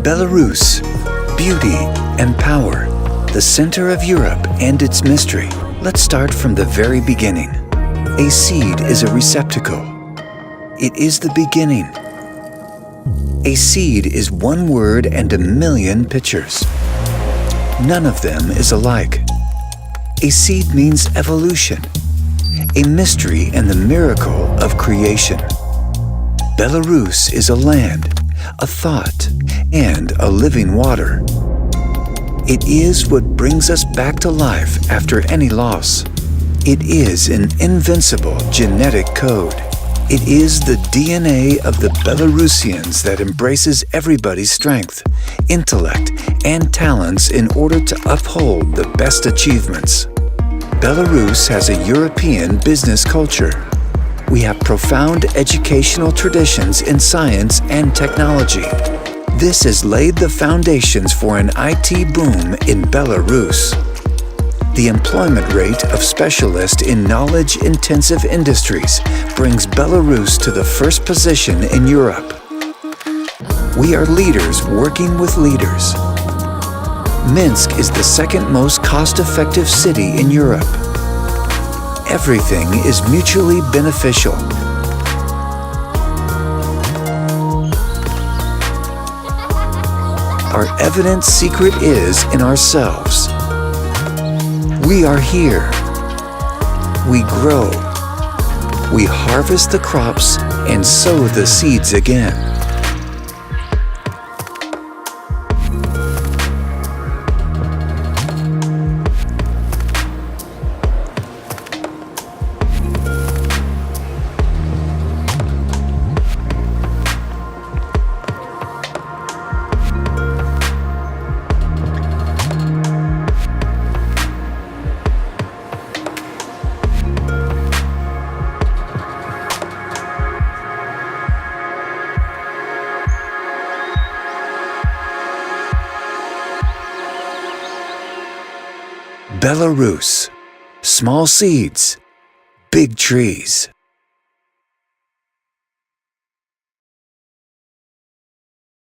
Belarus, beauty and power, the center of Europe and its mystery. Let's start from the very beginning. A seed is a receptacle. It is the beginning. A seed is one word and a million pictures. None of them is alike. A seed means evolution, a mystery and the miracle of creation. Belarus is a land, a thought, and a living water. It is what brings us back to life after any loss. It is an invincible genetic code. It is the DNA of the Belarusians that embraces everybody's strength, intellect, and talents in order to uphold the best achievements. Belarus has a European business culture. We have profound educational traditions in science and technology. This has laid the foundations for an IT boom in Belarus. The employment rate of specialists in knowledge-intensive industries brings Belarus to the first position in Europe. We are leaders working with leaders. Minsk is the second most cost-effective city in Europe. Everything is mutually beneficial. Our evident secret is in ourselves. We are here. We grow. We harvest the crops and sow the seeds again. Belarus. Small seeds, big trees.